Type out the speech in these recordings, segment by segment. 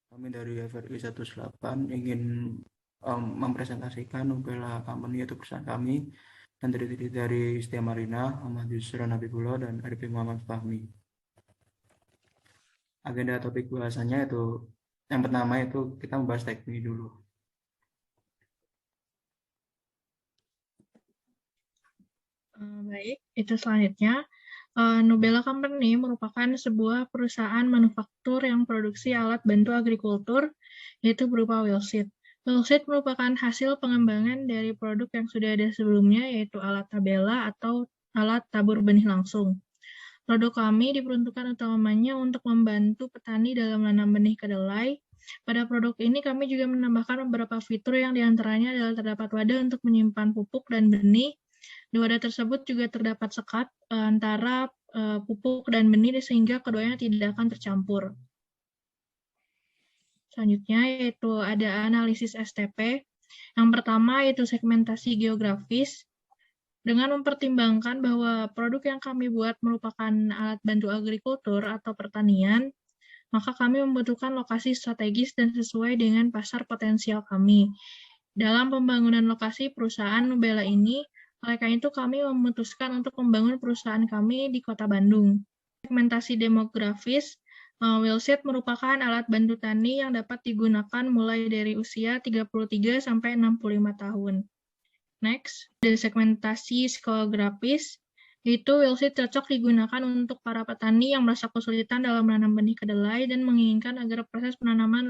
Kami dari FRI 18 ingin mempresentasikan Nubela Company, yaitu perusahaan kami, dan terdiri dari Setia Marina, Muhammad Yusra Nabibullah, dan Arifin Muhammad Fahmi. Agenda topik bahasanya itu yang pertama itu kita membahas teknik dulu. Baik, itu selanjutnya. Nubela Company merupakan sebuah perusahaan manufaktur yang produksi alat bantu agrikultur, yaitu berupa wheelseat. Wheelseat merupakan hasil pengembangan dari produk yang sudah ada sebelumnya, yaitu alat tabela atau alat tabur benih langsung. Produk kami diperuntukkan utamanya untuk membantu petani dalam menanam benih kedelai. Pada produk ini kami juga menambahkan beberapa fitur yang diantaranya adalah terdapat wadah untuk menyimpan pupuk dan benih. Di wadah tersebut juga terdapat sekat antara pupuk dan benih sehingga keduanya tidak akan tercampur. Selanjutnya yaitu ada analisis STP. Yang pertama yaitu segmentasi geografis. Dengan mempertimbangkan bahwa produk yang kami buat merupakan alat bantu agrikultur atau pertanian, maka kami membutuhkan lokasi strategis dan sesuai dengan pasar potensial kami. Dalam pembangunan lokasi perusahaan Nubela ini, oleh karena itu kami memutuskan untuk membangun perusahaan kami di Kota Bandung. Segmentasi demografis, wheelset merupakan alat bantu tani yang dapat digunakan mulai dari usia 33 sampai 65 tahun. Next, dari segmentasi psikografis, yaitu wheelseat cocok digunakan untuk para petani yang merasa kesulitan dalam menanam benih kedelai dan menginginkan agar proses penanaman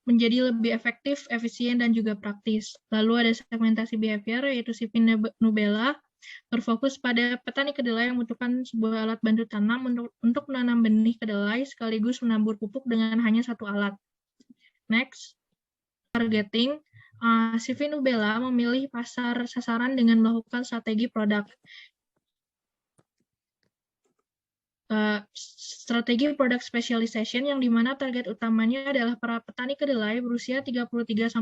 menjadi lebih efektif, efisien, dan juga praktis. Lalu ada segmentasi behavior, yaitu Sipin Nubela, berfokus pada petani kedelai yang membutuhkan sebuah alat bantu tanam untuk menanam benih kedelai sekaligus menabur pupuk dengan hanya satu alat. Next, targeting. CV Nubela memilih pasar sasaran dengan melakukan strategi produk. Strategi product specialization yang dimana target utamanya adalah para petani kedelai berusia 33-65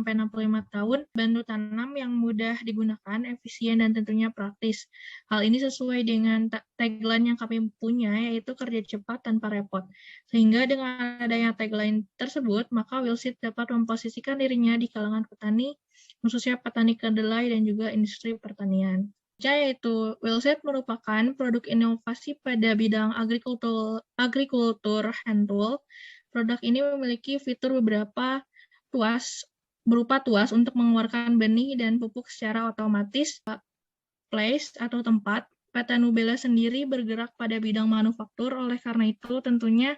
tahun, bantu tanam yang mudah digunakan, efisien, dan tentunya praktis. Hal ini sesuai dengan tagline yang kami punya, yaitu kerja cepat tanpa repot. Sehingga dengan adanya tagline tersebut, maka wheelseat dapat memposisikan dirinya di kalangan petani, khususnya petani kedelai dan juga industri pertanian. Yaitu wheelset merupakan produk inovasi pada bidang agrikultur hand tool. Produk ini memiliki fitur berupa tuas untuk mengeluarkan benih dan pupuk secara otomatis, place atau tempat. PT Nubela sendiri bergerak pada bidang manufaktur, oleh karena itu tentunya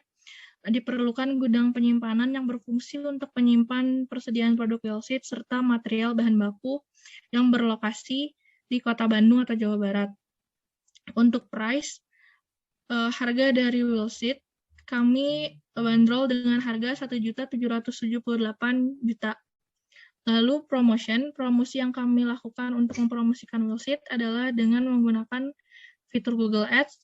diperlukan gudang penyimpanan yang berfungsi untuk menyimpan persediaan produk wheelset serta material bahan baku yang berlokasi di Kota Bandung atau Jawa Barat. Untuk price, harga dari wheelseat kami bandrol dengan harga 1.778.000.000. Lalu promosi yang kami lakukan untuk mempromosikan wheelseat adalah dengan menggunakan fitur Google Ads,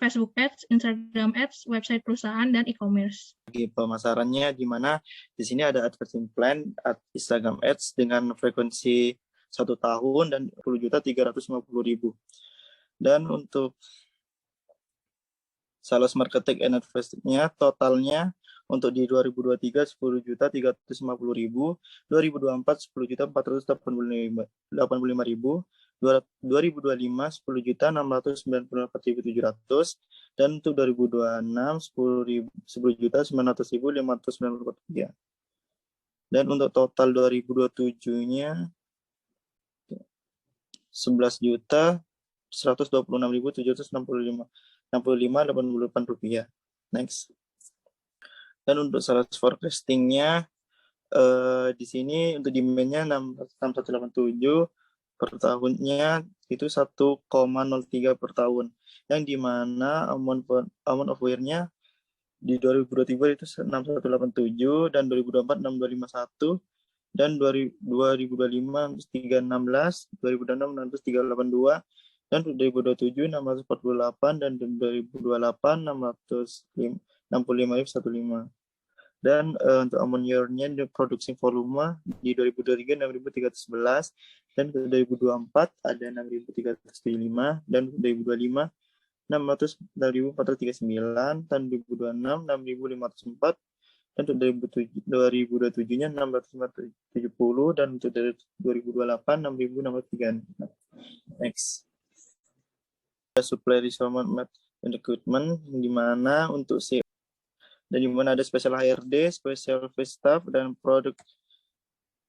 Facebook Ads, Instagram Ads, website perusahaan, dan e-commerce. Pemasarannya di mana di sini ada advertising plan, Instagram Ads dengan frekuensi 1 tahun dan 10.350.000. Dan untuk sales marketing and advertising-nya totalnya untuk di 2023 10.350.000, 2024 10.485.000, 2025 10.694.700, dan untuk 2026 10.900.594. Dan untuk total 2027-nya 11.126.765.85 rupiah. Next. Dan untuk sales forecasting-nya di sini untuk demand-nya 6187 per tahunnya itu 1,03 per tahun. Yang dimana amount of wear-nya di 2023 itu 6187 dan 2024 6251 dan 2025 316, 2026 382 dan 2027 648 dan 2028 665.015. Dan untuk amount year-nya di produksi volume di 2023 6.311 dan 2024 ada 6.375 dan 2025 60439 dan 2026 6.504 dan untuk 2027-nya 670, dan untuk 2028 6.636. Next. Supply resource and recruitment, di mana untuk dan di mana ada special HRD, special office staff, dan product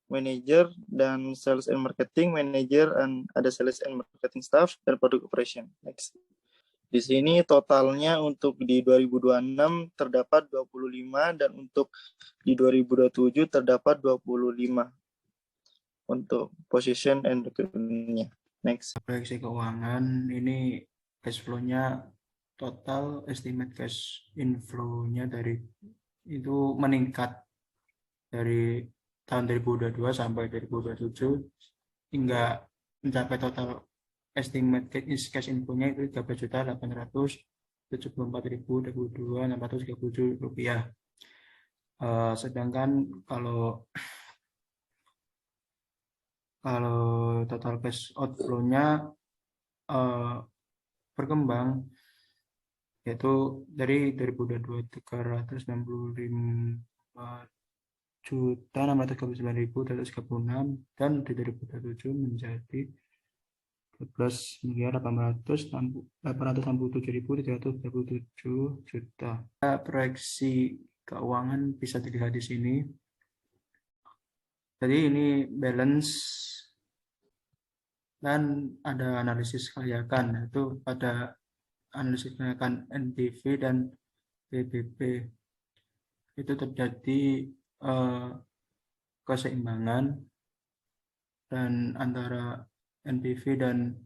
manager, dan sales and marketing manager, dan ada sales and marketing staff, dan product operation. Next. Di sini totalnya untuk di 2026 terdapat 25, dan untuk di 2027 terdapat 25 untuk position and recruitment-nya. Next. Proyeksi keuangan ini cash flow-nya total estimate cash inflow-nya dari itu meningkat dari tahun 2022 sampai 2027 hingga mencapai total estimate cash inflow-nya itu Rp13.874.637 sedangkan kalau total cash outflow-nya berkembang, yaitu dari 2022 335.639.336, dan di 2027 menjadi 12.867.337 juta. Proyeksi keuangan bisa dilihat di sini. Jadi ini balance dan ada analisis kelayakan, yaitu pada analisis kelayakan NPV dan PBB itu terjadi keseimbangan dan antara NPV dan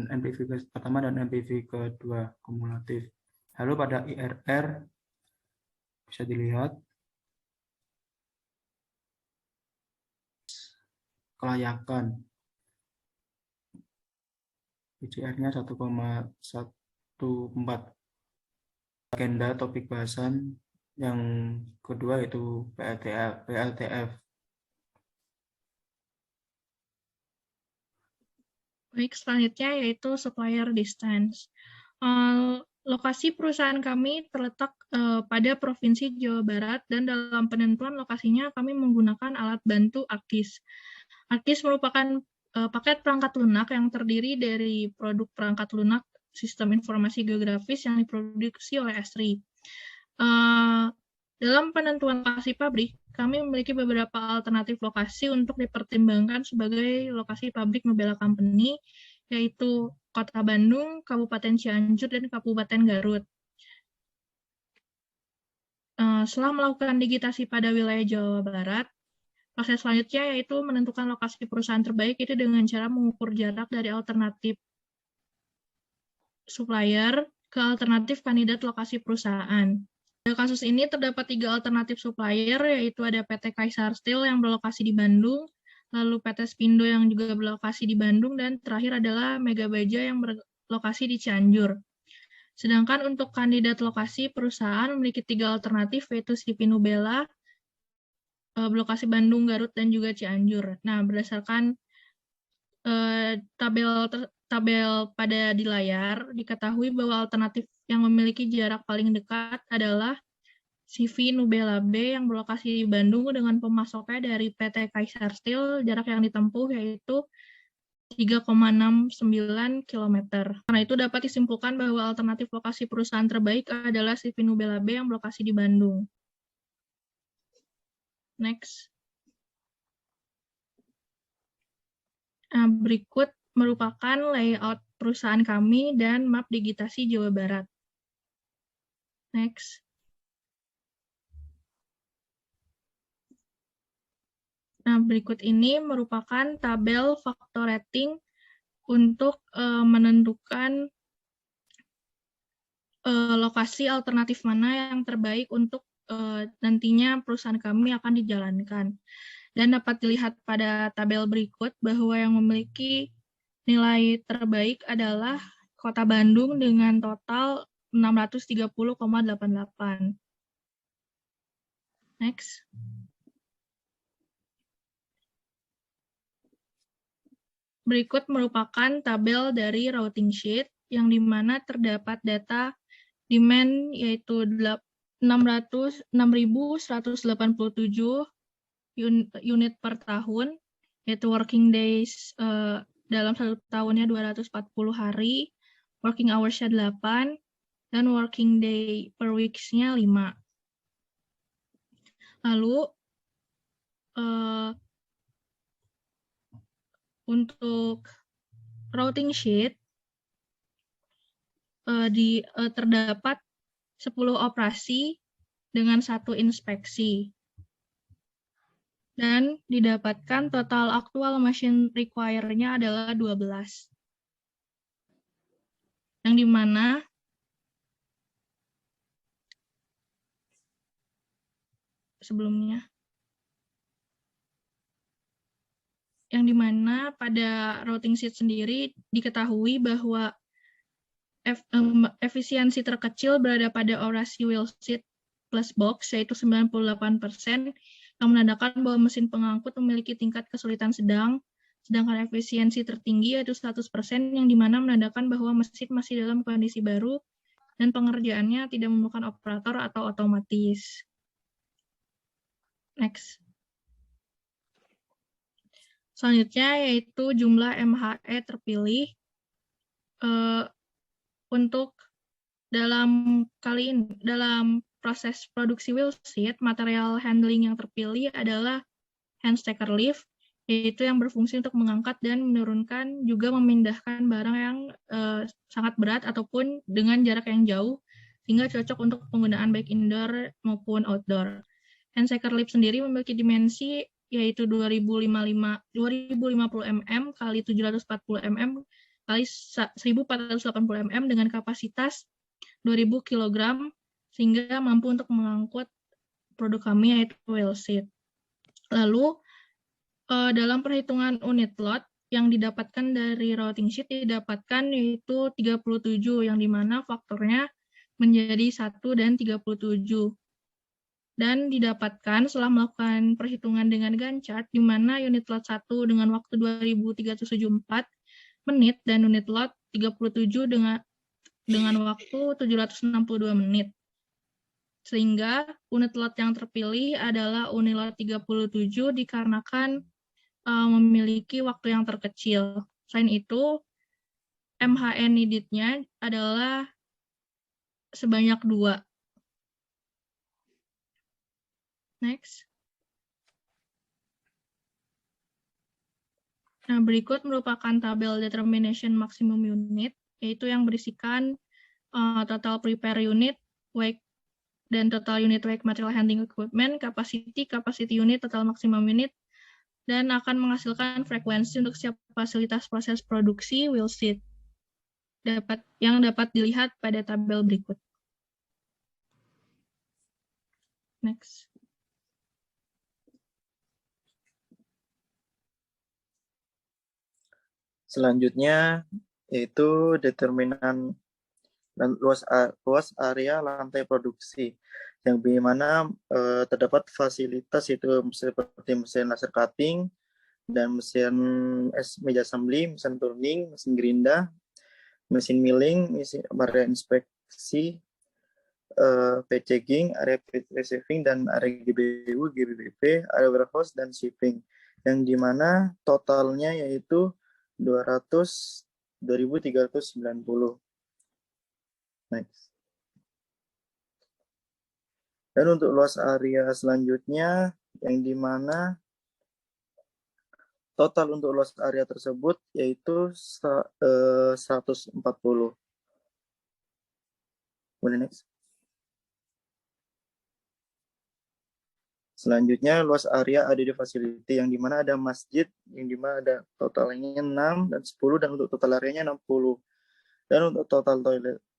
NPV pertama dan NPV kedua kumulatif. Lalu pada IRR bisa dilihat kelayakan, ICR-nya 1,14. Agenda topik bahasan yang kedua itu PLTF. Baik, selanjutnya yaitu supplier distance. Lokasi perusahaan kami terletak pada Provinsi Jawa Barat, dan dalam penentuan lokasinya kami menggunakan alat bantu AKIS. AKIS merupakan paket perangkat lunak yang terdiri dari produk perangkat lunak sistem informasi geografis yang diproduksi oleh Esri. Dalam penentuan lokasi pabrik, kami memiliki beberapa alternatif lokasi untuk dipertimbangkan sebagai lokasi pabrik Nubella Company, yaitu Kota Bandung, Kabupaten Cianjur, dan Kabupaten Garut. Setelah melakukan digitasi pada wilayah Jawa Barat, proses selanjutnya yaitu menentukan lokasi perusahaan terbaik itu dengan cara mengukur jarak dari alternatif supplier ke alternatif kandidat lokasi perusahaan. Pada kasus ini terdapat 3 alternatif supplier, yaitu ada PT Kaisar Steel yang berlokasi di Bandung, lalu PT Spindo yang juga berlokasi di Bandung, dan terakhir adalah Mega Baja yang berlokasi di Cianjur. Sedangkan untuk kandidat lokasi perusahaan memiliki 3 alternatif, yaitu CV Nubella, berlokasi Bandung, Garut, dan juga Cianjur. Nah, berdasarkan tabel pada di layar, diketahui bahwa alternatif yang memiliki jarak paling dekat adalah CV Nubella B yang berlokasi di Bandung dengan pemasoknya dari PT Kaisar Steel, jarak yang ditempuh yaitu 3,69 km. Karena itu dapat disimpulkan bahwa alternatif lokasi perusahaan terbaik adalah CV Nubella B yang berlokasi di Bandung. Next. Berikut merupakan layout perusahaan kami dan map digitasi Jawa Barat. Next. Nah, berikut ini merupakan tabel faktor rating untuk menentukan lokasi alternatif mana yang terbaik untuk nantinya perusahaan kami akan dijalankan. Dan dapat dilihat pada tabel berikut bahwa yang memiliki nilai terbaik adalah Kota Bandung dengan total 630,88. Next. Berikut merupakan tabel dari routing sheet yang dimana terdapat data demand yaitu 6.187 unit per tahun, yaitu working days dalam satu tahunnya 240 hari, working hours-nya 8, dan working day per weeks-nya 5. Lalu untuk routing sheet terdapat 10 operasi dengan 1 inspeksi. Dan didapatkan total actual machine require-nya adalah 12. Yang dimana pada routing sheet sendiri diketahui bahwa efisiensi terkecil berada pada orasi wheel sheet plus box, yaitu 98%, yang menandakan bahwa mesin pengangkut memiliki tingkat kesulitan sedang, sedangkan efisiensi tertinggi yaitu 100%, yang dimana menandakan bahwa mesin masih dalam kondisi baru dan pengerjaannya tidak memerlukan operator atau otomatis. Next. Selanjutnya yaitu jumlah MHE terpilih. Untuk dalam proses produksi wheel sheet, material handling yang terpilih adalah hand stacker lift, yaitu yang berfungsi untuk mengangkat dan menurunkan, juga memindahkan barang yang sangat berat ataupun dengan jarak yang jauh, sehingga cocok untuk penggunaan baik indoor maupun outdoor. Hand stacker lift sendiri memiliki dimensi yaitu 2050 mm kali 740 mm kali 1480 mm dengan kapasitas 2000 kg, sehingga mampu untuk mengangkut produk kami yaitu wheel sheet. Lalu dalam perhitungan unit lot yang didapatkan dari routing sheet didapatkan yaitu 37, yang dimana faktornya menjadi 1 dan 37. Dan didapatkan setelah melakukan perhitungan dengan Gantt chart, di mana unit lot 1 dengan waktu 2374 menit dan unit lot 37 dengan waktu 762 menit. Sehingga unit lot yang terpilih adalah unit lot 37 dikarenakan memiliki waktu yang terkecil. Selain itu, MHE needed-nya adalah sebanyak 2. Next. Nah, berikut merupakan tabel determination maximum unit, yaitu yang berisikan total prepare unit, weight, dan total unit weight material handling equipment, capacity unit, total maximum unit, dan akan menghasilkan frekuensi untuk setiap fasilitas proses produksi wheel sheet yang dapat dilihat pada tabel berikut. Next. Selanjutnya yaitu determinan luas area lantai produksi, yang di mana terdapat fasilitas yaitu seperti mesin laser cutting dan mesin meja assembly, mesin turning, mesin gerinda, mesin milling, mesin area inspeksi, packaging, area receiving, dan area GBU, GBBP, area warehouse, dan shipping, yang dimana totalnya yaitu 2.390. Next. Dan untuk luas area selanjutnya, yang dimana total untuk luas area tersebut yaitu 140. Boleh next. Selanjutnya luas area ada di facility, yang dimana ada masjid, yang dimana ada totalnya 6 dan 10, dan untuk total areanya 60. Dan untuk total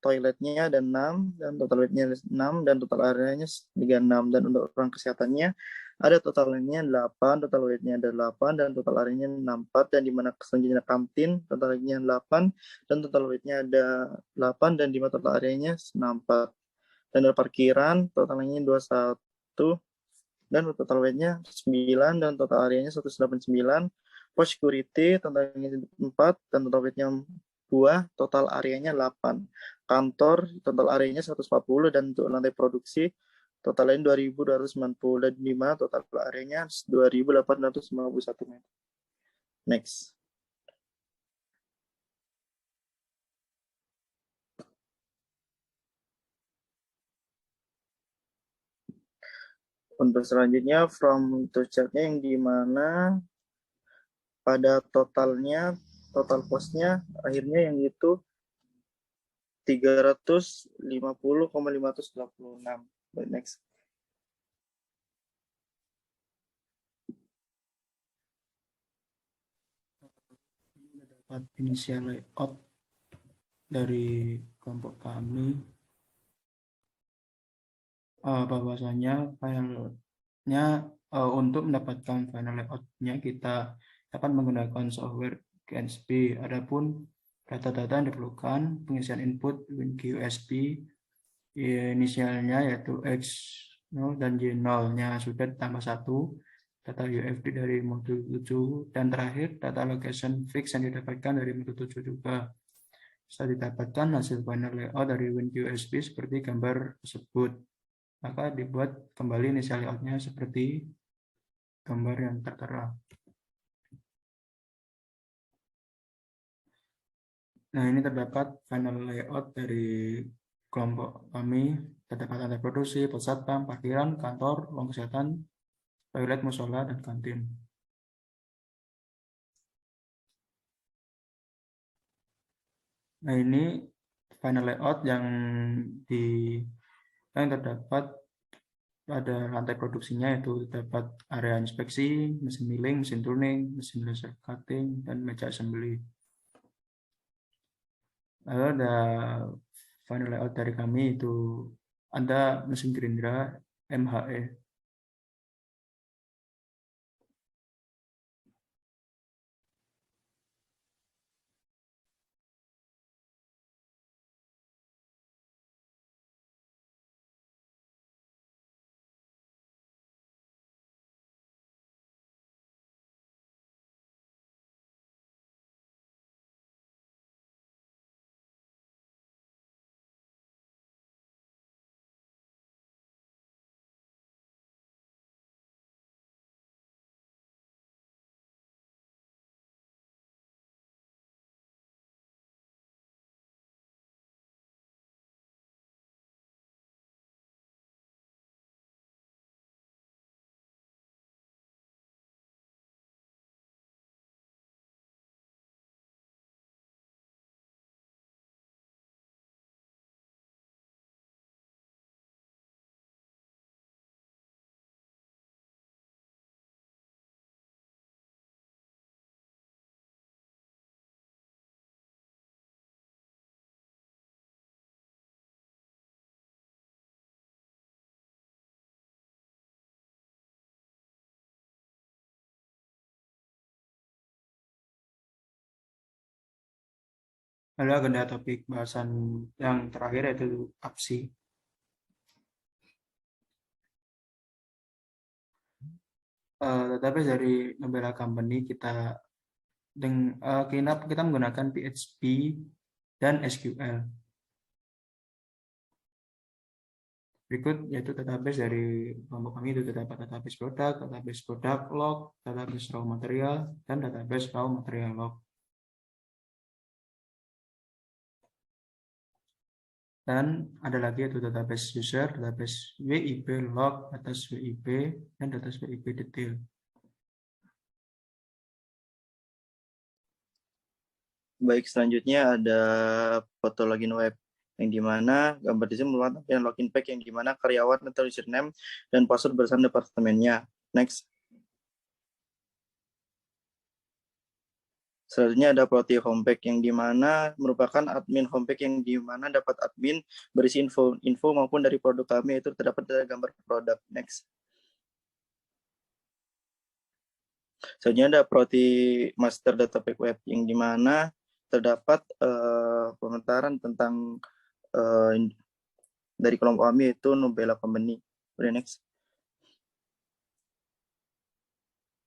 toiletnya ada 6, dan total weightnya 6, dan total areanya 36. Dan untuk ruang kesehatannya ada totalnya 8, total weightnya ada 8, dan total areanya 64. Dan dimana selanjutnya kantin, total weightnya 8, dan total weightnya ada 8, dan dimana total areanya 64. Dan ada parkiran, totalnya 21, dan total weightnya 9, dan total areanya 189. Post security totalnya 4, dan total weightnya 2, total areanya 8. Kantor total areanya 140, dan untuk lantai produksi totalnya 2.295, dan di mana total areanya 2.851 meter. Next. Untuk selanjutnya from to chart-nya yang di mana pada total cost-nya akhirnya yang itu 350,586. Next. Dapat inisial layout dari kelompok kami, bahwasanya filenya untuk mendapatkan final layout-nya kita akan menggunakan software GNSP. Adapun data-data yang diperlukan pengisian input WinQSP inisialnya yaitu X0 dan Y0-nya sudah ditambah 1, data UFD dari modul 7, dan terakhir data location fix yang didapatkan dari modul 7 juga. Setelah didapatkan hasil final layout dari WinQSP seperti gambar tersebut, maka dibuat kembali inisial layout-nya seperti gambar yang tertera. Nah, ini terdapat final layout dari kelompok kami. Terdapat lantai produksi, pos satpam, parkiran, kantor, ruang kesehatan, toilet, musola, dan kantin. Nah, ini final layout yang terdapat pada lantai produksinya, yaitu terdapat area inspeksi, mesin milling, mesin tuning, mesin laser cutting, dan meja assembly. Lalu ada final layout dari kami, itu ada mesin gerindra MHE. Lalu agenda topik bahasan yang terakhir yaitu APSI. Database dari Nubela Company kita menggunakan PHP dan SQL. Berikut yaitu database dari kelompok kami, itu terdapat database produk log, database raw material, dan database raw material log. Dan ada lagi yaitu database user, database WIP log, atas WIP, dan database WIP detail. Baik, selanjutnya ada foto login web, yang dimana gambar di sini merupakan login page yang dimana karyawan atau username dan password bersama departemennya. Next. Selanjutnya ada Proti homepage yang dimana merupakan admin homepage yang dimana dapat admin berisi info maupun dari produk kami, itu terdapat dari gambar produk. Next. Selanjutnya ada Proti master data pack web yang dimana terdapat komentaran tentang dari kelompok kami, itu Nubela Company. Next.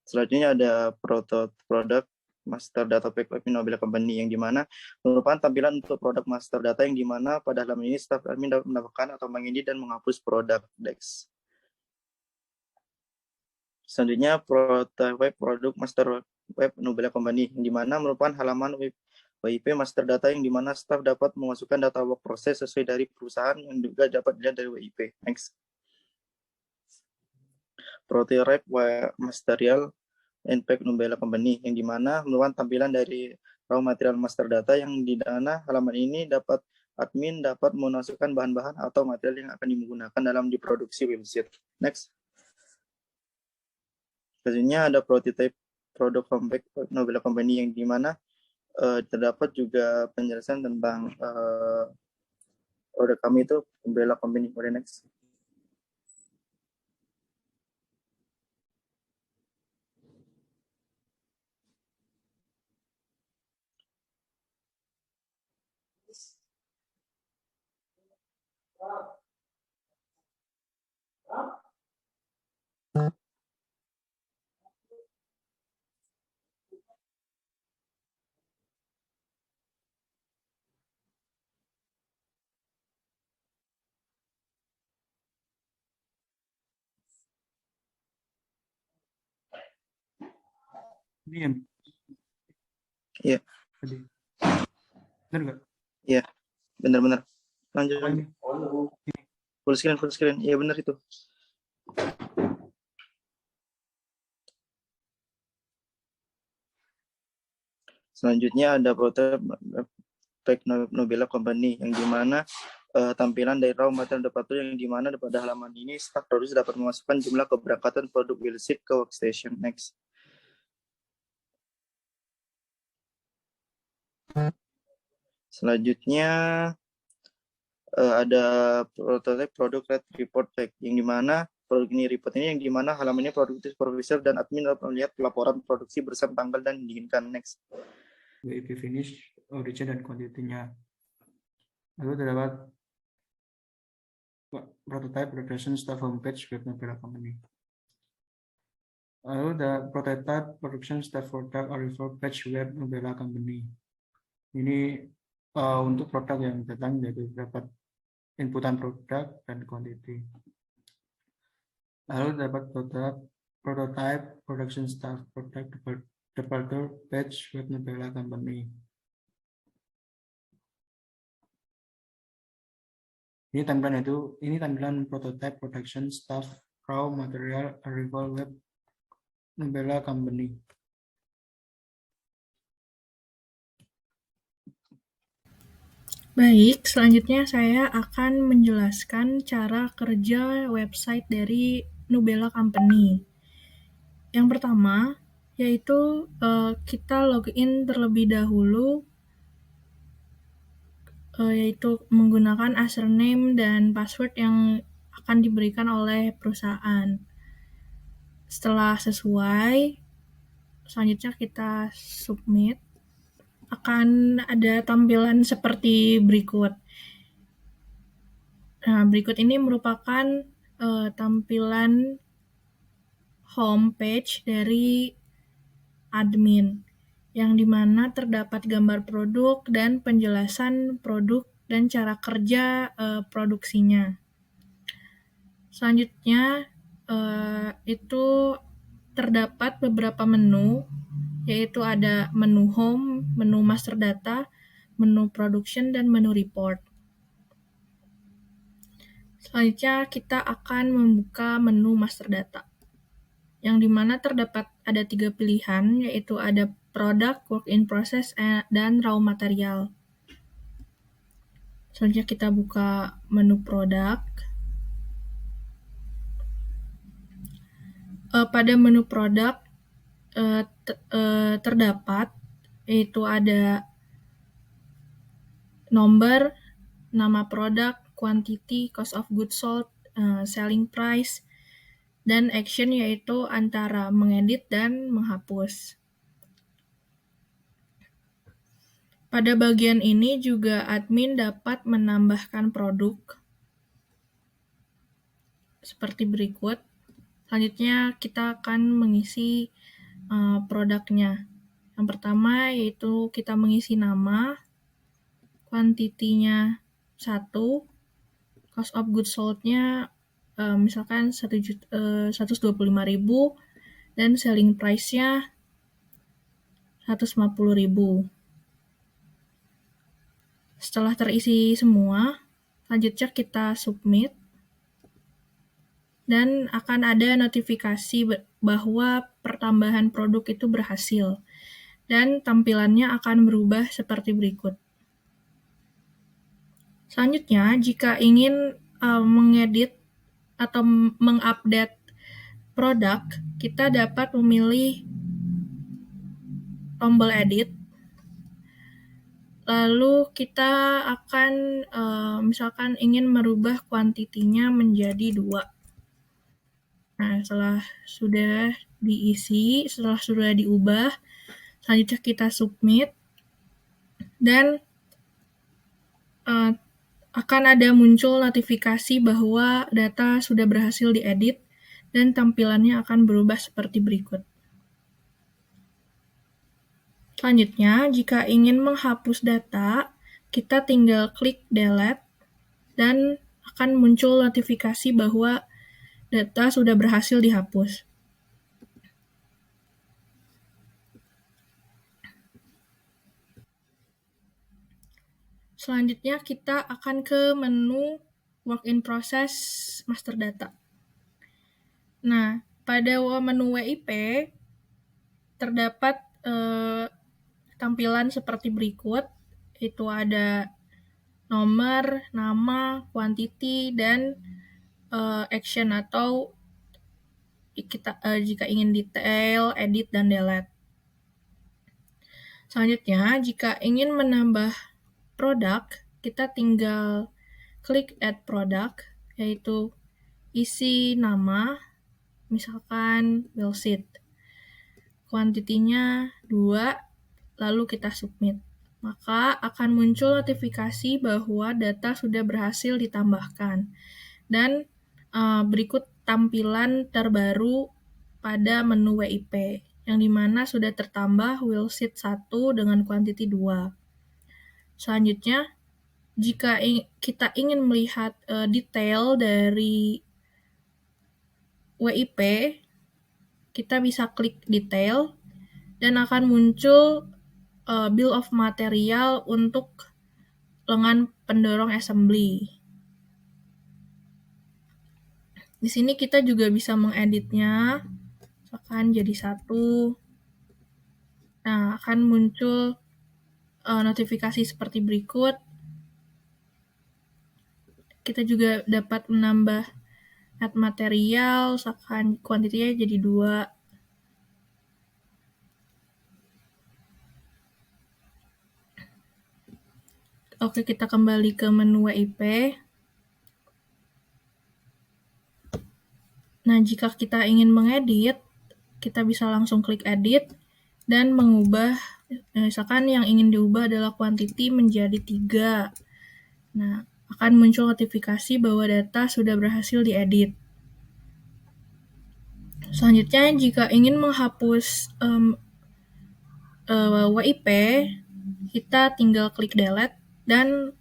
Selanjutnya ada produk master data pack admin Nobela Company, yang dimana merupakan tampilan untuk produk master data, yang dimana pada halaman ini staf admin dapat menambahkan atau mengedit dan menghapus produk Dex. Selanjutnya web produk master web Nobela Company, yang dimana merupakan halaman web WIP master data, yang dimana staf dapat memasukkan data work process sesuai dari perusahaan yang juga dapat dilihat dari WIP. Next. Prototype material Impact Nobela Company, yang dimana merupakan tampilan dari raw material master data, yang di mana halaman ini dapat admin dapat memasukkan bahan-bahan atau material yang akan digunakan dalam diproduksi website. Next. Selanjutnya ada prototype produk compact Nobela Company, yang dimana terdapat juga penjelasan tentang produk kami itu Nobela Company. Next. Ini yang Iya. tadi. Benar nggak? Iya, benar-benar. Lanjut. Apa ini? Full screen. Iya, benar itu. Selanjutnya ada prototype Nobela Company, yang dimana tampilan dari raw material departure, yang dimana pada halaman ini staf produksi dapat memasukkan jumlah keberangkatan produk wheelship ke workstation. Next. Selanjutnya ada prototype produk red report pack, yang dimana produk ini report ini, yang dimana halamannya produktif supervisor dan admin dapat melihat laporan produksi bersama tanggal dan diinginkan. Next. WIP finish, origin dan quantity-nya. Lalu terdapat prototype production staff homepage web Nobela Company. Lalu ada prototype production staff product or report page web Nobela Company. Ini untuk produk yang datang dari dapat inputan produk dan quantity. Lalu dapat prototype production staff product departure page web Nobela Company. Ini tampilan prototype production staff raw material arrival web Nobela Company. Baik, selanjutnya saya akan menjelaskan cara kerja website dari Nobela Company. Yang pertama, yaitu kita login terlebih dahulu, yaitu menggunakan username dan password yang akan diberikan oleh perusahaan. Setelah sesuai, selanjutnya kita submit. Akan ada tampilan seperti berikut. Nah, berikut ini merupakan tampilan homepage dari admin, yang dimana terdapat gambar produk dan penjelasan produk dan cara kerja produksinya. Selanjutnya itu terdapat beberapa menu, yaitu ada menu home, menu master data, menu production, dan menu report. Selanjutnya kita akan membuka menu master data, yang dimana terdapat ada 3 pilihan, yaitu ada product, work in process, dan raw material. Selanjutnya kita buka menu produk. Pada menu produk terdapat, yaitu ada nomor, nama produk, quantity, cost of goods sold, selling price, dan action, yaitu antara mengedit dan menghapus. Pada bagian ini juga admin dapat menambahkan produk seperti berikut. Selanjutnya kita akan mengisi produknya. Yang pertama yaitu kita mengisi nama, kuantitinya 1, cost of goods sold-nya misalkan 125.000 dan selling price-nya 150.000. Setelah terisi semua, selanjutnya kita submit dan akan ada notifikasi bahwa pertambahan produk itu berhasil dan tampilannya akan berubah seperti berikut. Selanjutnya, jika ingin mengedit atau mengupdate produk, kita dapat memilih tombol edit. Lalu kita akan misalkan ingin merubah kuantitinya menjadi 2. Nah, setelah sudah diisi, setelah sudah diubah, selanjutnya kita submit dan akan ada muncul notifikasi bahwa data sudah berhasil diedit dan tampilannya akan berubah seperti berikut. Selanjutnya, jika ingin menghapus data, kita tinggal klik delete dan akan muncul notifikasi bahwa data sudah berhasil dihapus. Selanjutnya kita akan ke menu work in process master data. Nah, pada menu WIP terdapat tampilan seperti berikut, itu ada nomor, nama, quantity, dan action atau kita jika ingin detail, edit, dan delete. Selanjutnya, jika ingin menambah produk, kita tinggal klik add product, yaitu isi nama, misalkan wheelseat. Kuantitinya 2, lalu kita submit. Maka akan muncul notifikasi bahwa data sudah berhasil ditambahkan. Dan berikut tampilan terbaru pada menu WIP, yang dimana sudah tertambah wheelseat 1 dengan kuantiti 2. Selanjutnya, jika kita ingin melihat detail dari WIP, kita bisa klik detail dan akan muncul bill of material untuk lengan pendorong assembly. Di sini kita juga bisa mengeditnya, misalkan jadi 1. Nah, akan muncul notifikasi seperti berikut. Kita juga dapat menambah add material, misalkan kuantitinya jadi 2. Oke, kita kembali ke menu WIP. Nah, jika kita ingin mengedit, kita bisa langsung klik edit dan mengubah, misalkan yang ingin diubah adalah quantity menjadi 3. Nah, akan muncul notifikasi bahwa data sudah berhasil diedit. Selanjutnya, jika ingin menghapus WIP, kita tinggal klik delete dan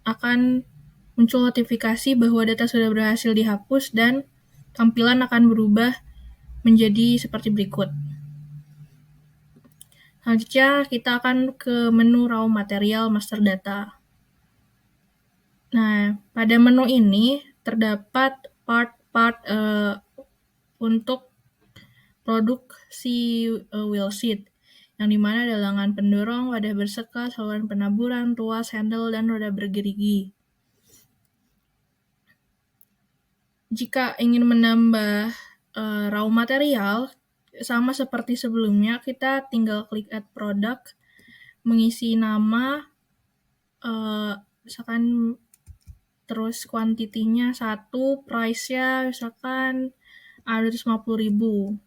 akan muncul notifikasi bahwa data sudah berhasil dihapus dan tampilan akan berubah menjadi seperti berikut. Selanjutnya, kita akan ke menu raw material master data. Nah, pada menu ini terdapat part-part untuk produk si wheelseat, yang dimana ada lengan pendorong, wadah bersekat, saluran penaburan, tuas, handle, dan roda bergerigi. Jika ingin menambah raw material, sama seperti sebelumnya, kita tinggal klik add product, mengisi nama, misalkan terus kuantitinya 1, price-nya misalkan 250.000.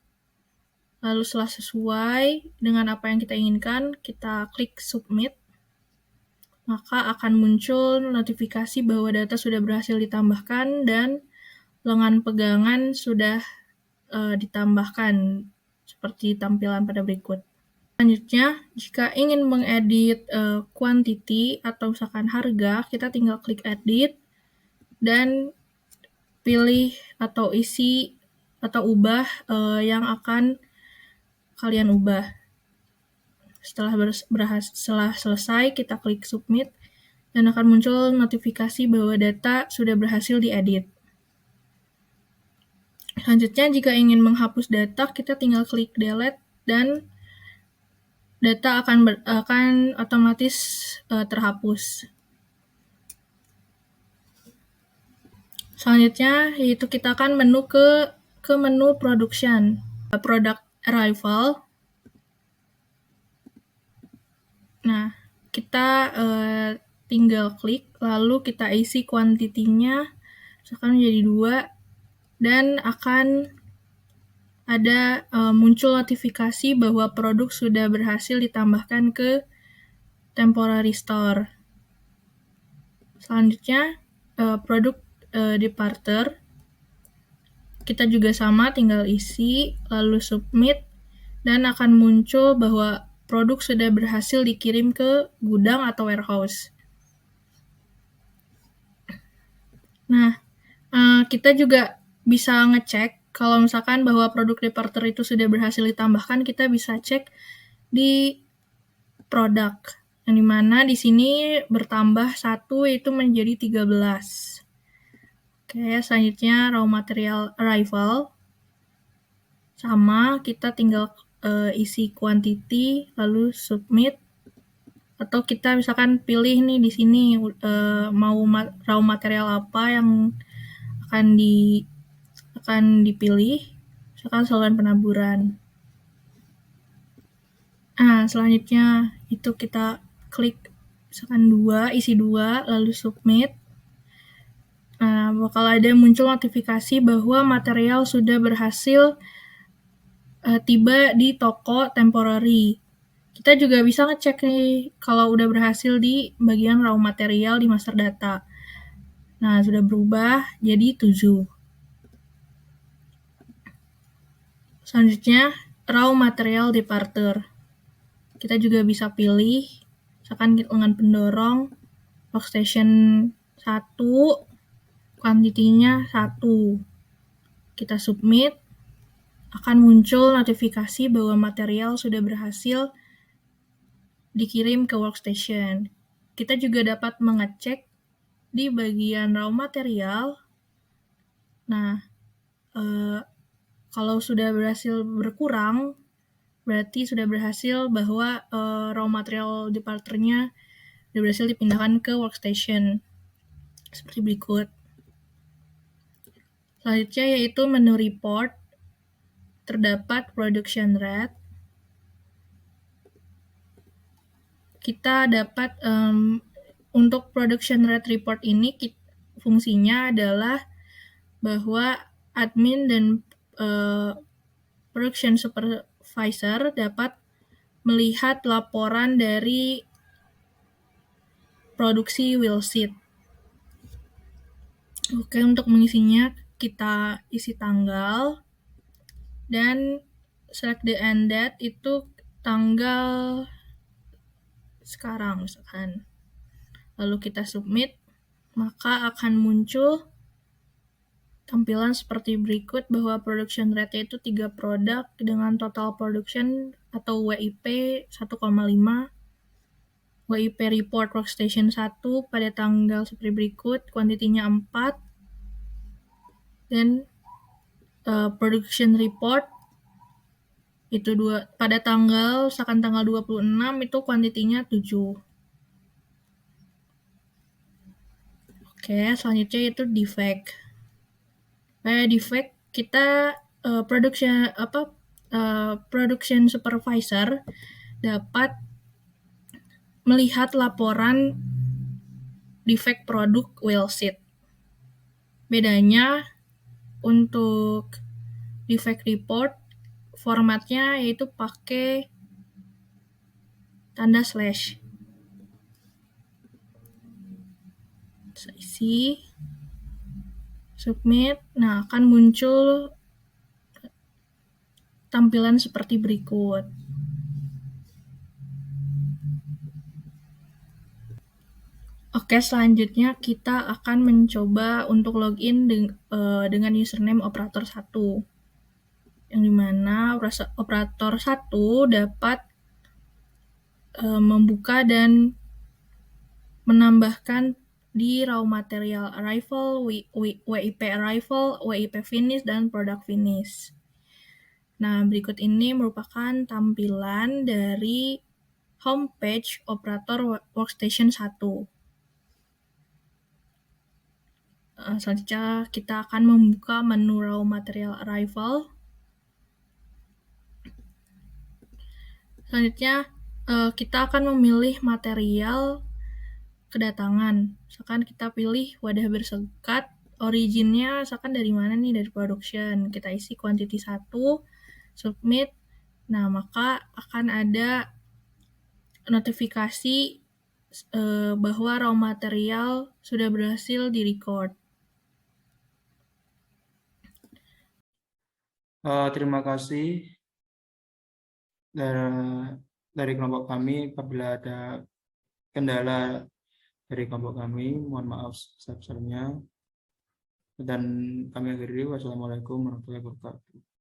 Lalu setelah sesuai dengan apa yang kita inginkan, kita klik submit, maka akan muncul notifikasi bahwa data sudah berhasil ditambahkan dan lengan pegangan sudah ditambahkan seperti tampilan pada berikut. Selanjutnya, jika ingin mengedit quantity atau misalkan harga, kita tinggal klik edit dan pilih atau isi atau ubah yang akan kalian ubah. Setelah selesai, kita klik submit dan akan muncul notifikasi bahwa data sudah berhasil diedit. Selanjutnya, jika ingin menghapus data, kita tinggal klik delete dan data akan otomatis terhapus. Selanjutnya, yaitu kita akan ke menu production, product arrival. Nah, kita tinggal klik, lalu kita isi kuantitinya, misalkan menjadi 2, dan akan ada muncul notifikasi bahwa produk sudah berhasil ditambahkan ke temporary store. Selanjutnya, produk departure. Kita juga sama, tinggal isi, lalu submit, dan akan muncul bahwa produk sudah berhasil dikirim ke gudang atau warehouse. Nah, kita juga bisa ngecek kalau misalkan bahwa produk departure itu sudah berhasil ditambahkan, kita bisa cek di produk, yang dimana di sini bertambah 1 itu menjadi 13. Oke, selanjutnya raw material arrival. Sama, kita tinggal isi quantity, lalu submit, atau kita misalkan pilih nih di sini mau raw material apa yang akan dipilih, misalkan saluran penaburan. Nah, selanjutnya itu kita klik misalkan 2, isi 2, lalu submit. Nah, bakal ada muncul notifikasi bahwa material sudah berhasil tiba di toko temporary. Kita juga bisa ngecek nih kalau udah berhasil di bagian raw material di master data. Nah, sudah berubah jadi 7. Selanjutnya, raw material departure. Kita juga bisa pilih, misalkan dengan pendorong, workstation 1, kuantitinya 1. Kita submit, akan muncul notifikasi bahwa material sudah berhasil dikirim ke workstation. Kita juga dapat mengecek di bagian raw material. Nah, kalau sudah berhasil berkurang, berarti sudah berhasil bahwa raw material departure-nya sudah berhasil dipindahkan ke workstation. Seperti berikut. Selanjutnya yaitu menu report. Terdapat production rate. Kita dapat untuk production rate report ini fungsinya adalah bahwa admin dan production supervisor dapat melihat laporan dari produksi wheelset. Oke, untuk mengisinya kita isi tanggal dan select the end date itu tanggal sekarang misalkan. Lalu kita submit, maka akan muncul tampilan seperti berikut bahwa production rate itu 3 produk dengan total production atau WIP 1,5. WIP report workstation 1 pada tanggal seperti berikut, kuantitinya 4. Dan production report itu pada misalkan tanggal 26 itu kuantitinya 7. Oke, selanjutnya itu defect. Defect kita production supervisor dapat melihat laporan defect produk wheelset. Bedanya untuk defect report formatnya yaitu pakai tanda slash. Isi, submit, nah akan muncul tampilan seperti berikut. Oke, selanjutnya kita akan mencoba untuk login dengan username operator 1. Yang dimana operator 1 dapat membuka dan menambahkan di raw material arrival, WIP arrival, WIP finish, dan product finish. Nah, berikut ini merupakan tampilan dari homepage operator workstation 1. Selanjutnya kita akan membuka menu raw material arrival. Selanjutnya kita akan memilih material kedatangan. Misalkan kita pilih wadah bersekat, originnya misalkan dari mana nih, dari production. Kita isi quantity 1, submit. Nah, maka akan ada notifikasi bahwa raw material sudah berhasil di-record. Terima kasih dari kelompok kami. Apabila ada kendala dari kelompok kami, mohon maaf sebesar-besarnya. Dan kami akhiri. Wassalamualaikum warahmatullahi wabarakatuh.